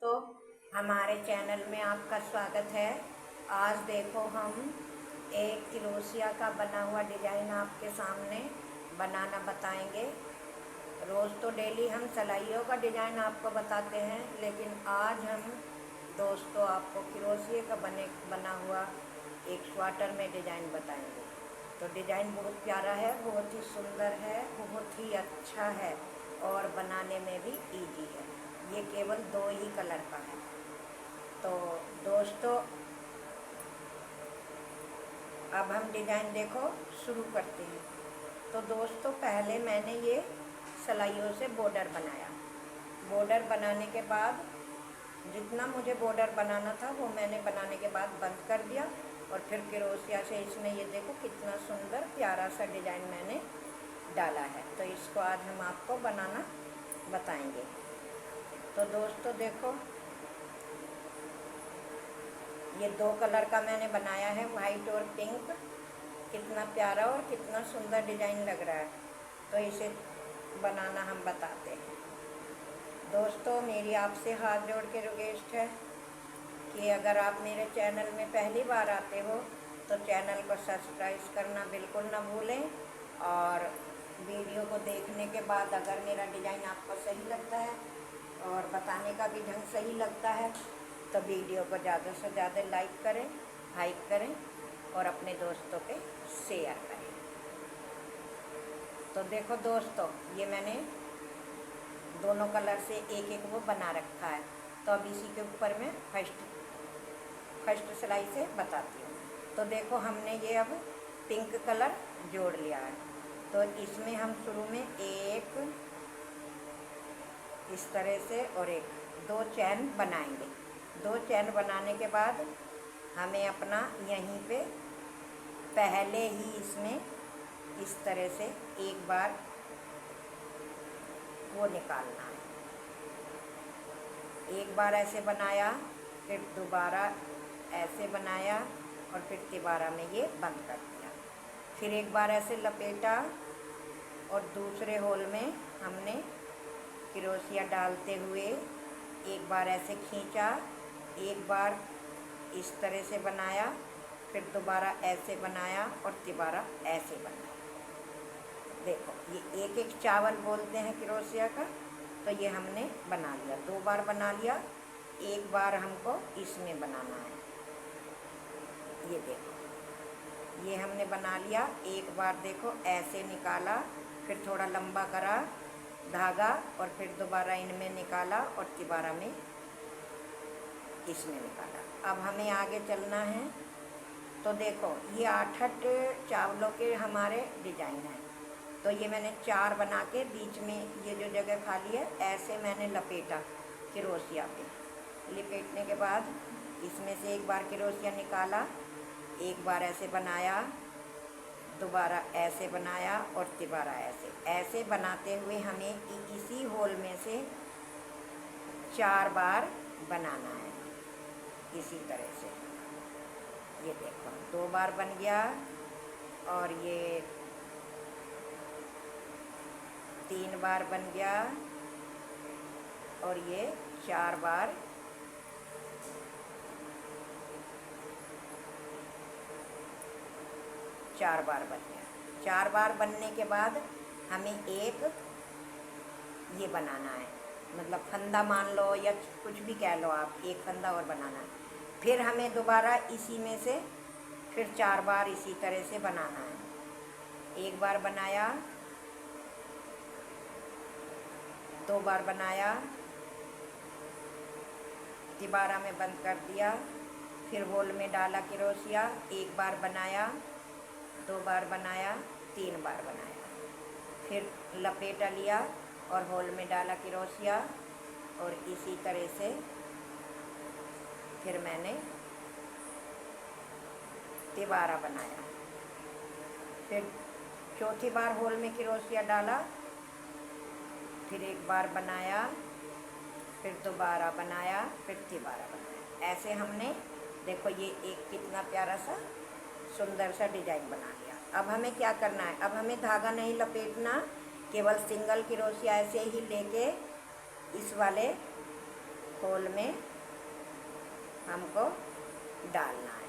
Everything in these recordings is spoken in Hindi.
तो हमारे चैनल में आपका स्वागत है। आज देखो हम एक क्रोशिया का बना हुआ डिज़ाइन आपके सामने बनाना बताएंगे। रोज़ तो डेली हम सिलाइयों का डिज़ाइन आपको बताते हैं, लेकिन आज हम दोस्तों आपको क्रोशिया का बना हुआ एक स्वेटर में डिज़ाइन बताएंगे। तो डिज़ाइन बहुत प्यारा है, बहुत ही सुंदर है, बहुत ही अच्छा है और बनाने में भी इजी है। ये केवल 2 ही कलर का है। तो दोस्तों अब हम डिज़ाइन देखो शुरू करते हैं। तो दोस्तों पहले मैंने ये सिलाइयों से बॉर्डर बनाया। बॉर्डर बनाने के बाद जितना मुझे बॉर्डर बनाना था वो मैंने बनाने के बाद बंद कर दिया और फिर क्रोशिया से इसमें ये देखो कितना सुंदर प्यारा सा डिज़ाइन मैंने डाला है। तो इसको आज हम आपको बनाना बताएंगे। तो दोस्तों देखो ये 2 कलर का मैंने बनाया है, वाइट और पिंक। कितना प्यारा और कितना सुंदर डिज़ाइन लग रहा है। तो इसे बनाना हम बताते हैं। दोस्तों मेरी आपसे हाथ जोड़ के रिक्वेस्ट है कि अगर आप मेरे चैनल में पहली बार आते हो तो चैनल को सब्सक्राइब करना बिल्कुल ना भूलें, और वीडियो को देखने के बाद अगर मेरा डिज़ाइन आपको सही लगता है और बताने का भी ढंग सही लगता है तो वीडियो को ज़्यादा से ज़्यादा लाइक करें, हाइप करें और अपने दोस्तों के शेयर करें। तो देखो दोस्तों ये मैंने दोनों कलर से एक एक वो बना रखा है। तो अब इसी के ऊपर मैं फर्स्ट सिलाई से बताती हूँ। तो देखो हमने ये अब पिंक कलर जोड़ लिया है। तो इसमें हम शुरू में एक इस तरह से और एक 2 चैन बनाएंगे। 2 चैन बनाने के बाद हमें अपना यहीं पे पहले ही इसमें इस तरह से एक बार वो निकालना है। एक बार ऐसे बनाया, फिर दोबारा ऐसे बनाया और फिर तिबारा में ये बंद कर दिया। फिर एक बार ऐसे लपेटा और दूसरे होल में हमने क्रोशिया डालते हुए एक बार ऐसे खींचा, एक बार इस तरह से बनाया, फिर दोबारा ऐसे बनाया और तिबारा ऐसे बनाया। देखो ये एक एक चावल बोलते हैं क्रोशिया का। तो ये हमने बना लिया, 2 बार बना लिया, एक बार हमको इसमें बनाना है। ये देखो ये हमने बना लिया। एक बार देखो ऐसे निकाला, फिर थोड़ा लंबा करा धागा और फिर दोबारा इनमें निकाला और तिबारा में इसमें निकाला। अब हमें आगे चलना है। तो देखो ये 8 चावलों के हमारे डिज़ाइन हैं। तो ये मैंने 4 बना के बीच में ये जो जगह खाली है ऐसे मैंने लपेटा क्रोशिया पे। लपेटने के बाद इसमें से एक बार क्रोशिया निकाला, एक बार ऐसे बनाया, दोबारा ऐसे बनाया और तिबारा ऐसे बनाते हुए हमें इसी होल में से 4 बार बनाना है इसी तरह से। ये देखो 2 बार बन गया और ये 3 बार बन गया और ये 4 बार बन गया। 4 बार बनने के बाद हमें एक ये बनाना है, मतलब फंदा मान लो या कुछ भी कह लो आप, एक फंदा और बनाना है। फिर हमें दोबारा इसी में से फिर 4 बार इसी तरह से बनाना है। एक बार बनाया, 2 बार बनाया, तिबारा में बंद कर दिया, फिर होल में डाला क्रोशिया, एक बार बनाया, 2 बार बनाया, 3 बार बनाया, फिर लपेटा लिया और होल में डाला क्रोशिया और इसी तरह से फिर मैंने तिबारा बनाया। फिर चौथी बार होल में क्रोशिया डाला, फिर एक बार बनाया, फिर दोबारा बनाया, फिर तिबारा बनाया। ऐसे हमने देखो ये एक कितना प्यारा सा सुंदर सा डिज़ाइन बना लिया। अब हमें क्या करना है, अब हमें धागा नहीं लपेटना, केवल सिंगल क्रोशिया ऐसे ही लेके इस वाले होल में हमको डालना है।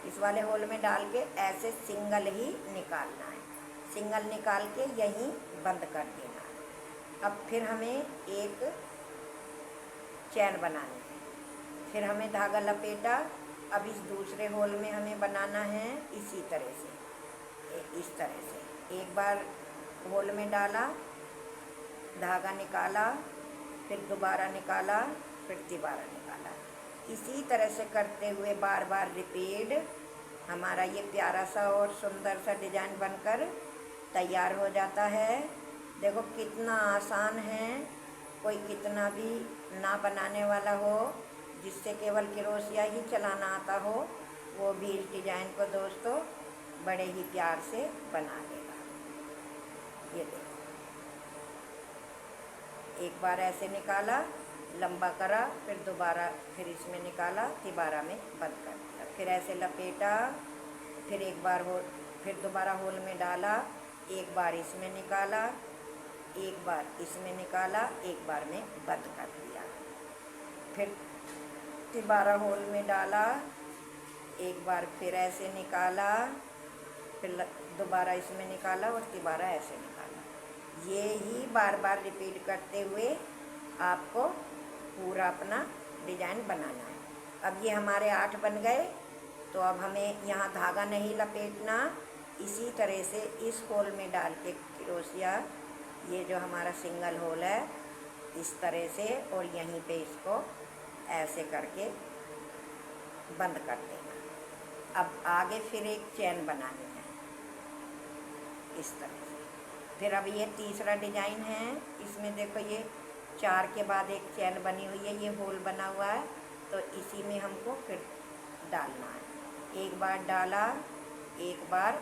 इस वाले होल में डाल के ऐसे सिंगल ही निकालना है। सिंगल निकाल के यहीं बंद कर देना है। अब फिर हमें एक चैन बनानी है। फिर हमें धागा लपेटा। अब इस दूसरे होल में हमें बनाना है इसी तरह से, इस तरह से। एक बार होल में डाला, धागा निकाला, फिर दोबारा निकाला, फिर दोबारा निकाला। इसी तरह से करते हुए बार बार रिपीट हमारा ये प्यारा सा और सुंदर सा डिजाइन बनकर तैयार हो जाता है। देखो कितना आसान है। कोई कितना भी ना बनाने वाला हो, जिससे केवल क्रोशिया ही चलाना आता हो, वो भी इस डिजाइन को दोस्तों बड़े ही प्यार से बना लेगा। ये देखो, एक बार ऐसे निकाला, लंबा करा, फिर दोबारा फिर इसमें निकाला, तिबारा में बंद कर दिया। फिर ऐसे लपेटा, फिर एक बार फिर दोबारा होल में डाला, एक बार इसमें निकाला, एक बार इसमें निकाला, एक बार में बंद कर दिया। फिर तिबारा होल में डाला, एक बार फिर ऐसे निकाला, फिर दोबारा इसमें निकाला और तिबारा ऐसे निकाला। ये ही बार बार रिपीट करते हुए आपको पूरा अपना डिजाइन बनाना है। अब ये हमारे 8 बन गए। तो अब हमें यहाँ धागा नहीं लपेटना। इसी तरह से इस होल में डाल के क्रोशिया, ये जो हमारा सिंगल होल है, इस तरह से, और यहीं पे इसको ऐसे करके बंद कर देना। अब आगे फिर एक चैन बनानी है इस तरह से। फिर अब ये तीसरा डिजाइन है। इसमें देखो ये 4 के बाद एक चैन बनी हुई है, ये होल बना हुआ है। तो इसी में हमको फिर डालना है। एक बार डाला, एक बार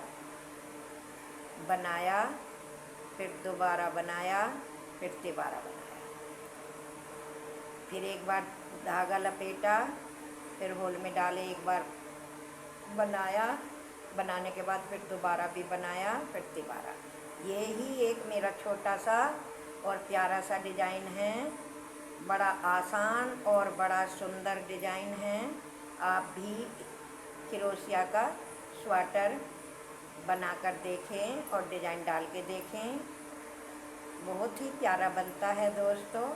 बनाया, फिर दोबारा बनाया, फिर तिबारा बनाया। फिर एक बार धागा लपेटा, फिर होल में डाले, एक बार बनाया, बनाने के बाद फिर दोबारा भी बनाया, फिर तिबारा। ये ही एक मेरा छोटा सा और प्यारा सा डिजाइन है। बड़ा आसान और बड़ा सुंदर डिजाइन है। आप भी क्रोशिया का स्वेटर बनाकर देखें और डिजाइन डाल के देखें। बहुत ही प्यारा बनता है दोस्तों,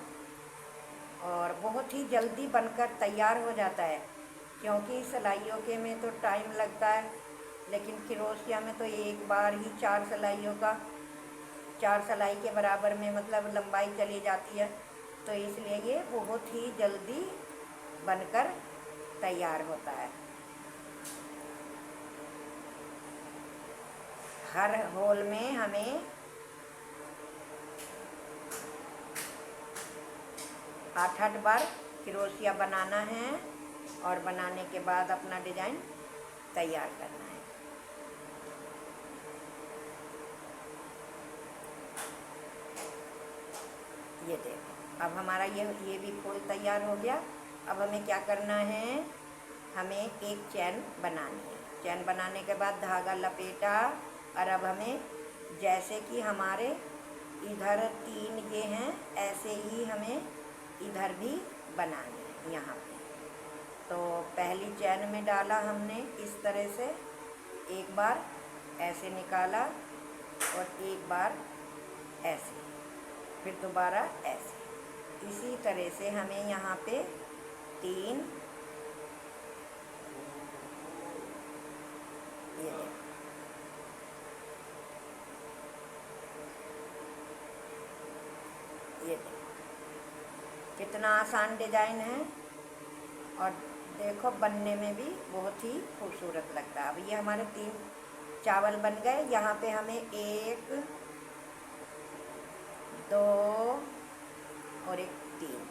और बहुत ही जल्दी बनकर तैयार हो जाता है। क्योंकि सिलाइयों के में तो टाइम लगता है, लेकिन क्रोशिया में तो एक बार ही 4 सिलाइयों का 4 सिलाई के बराबर में मतलब लंबाई चली जाती है। तो इसलिए ये बहुत ही जल्दी बनकर तैयार होता है। हर होल में हमें 8-8 बार क्रोशिया बनाना है और बनाने के बाद अपना डिजाइन तैयार करना है। ये देखो, अब हमारा ये भी फूल तैयार हो गया। अब हमें क्या करना है, हमें एक चैन बनानी है। चैन बनाने के बाद धागा लपेटा, और अब हमें जैसे कि हमारे इधर 3 ये हैं, ऐसे ही हमें इधर भी बनानी है यहाँ पे। तो पहली चैन में डाला हमने इस तरह से, एक बार ऐसे निकाला और एक बार ऐसे, फिर दोबारा ऐसे। इसी तरह से हमें यहाँ पे 3, ये देखो, ये देखो कितना आसान डिजाइन है, और देखो बनने में भी बहुत ही खूबसूरत लगता है। अब ये हमारे 3 चावल बन गए। यहाँ पे हमें 1, 2 और एक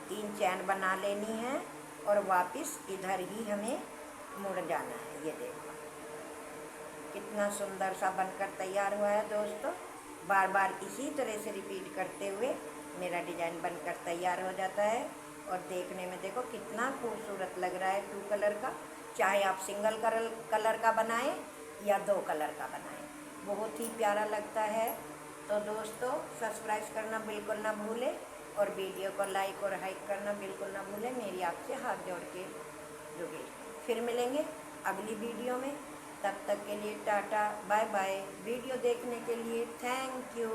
3 चैन बना लेनी है, और वापस इधर ही हमें मुड़ जाना है। ये देखो कितना सुंदर सा बनकर तैयार हुआ है दोस्तों। बार बार इसी तरह से रिपीट करते हुए मेरा डिजाइन बनकर तैयार हो जाता है, और देखने में देखो कितना खूबसूरत लग रहा है 2 कलर का। चाहे आप सिंगल कलर का बनाएं या 2 कलर का बनाएं, बहुत ही प्यारा लगता है। तो दोस्तों सब्सक्राइब करना बिल्कुल ना भूलें, और वीडियो को लाइक और हाइक करना बिल्कुल ना भूलें, मेरी आपसे हाथ जोड़ के रिक्वेस्ट। फिर मिलेंगे अगली वीडियो में, तब तक के लिए टाटा बाय बाय। वीडियो देखने के लिए थैंक यू।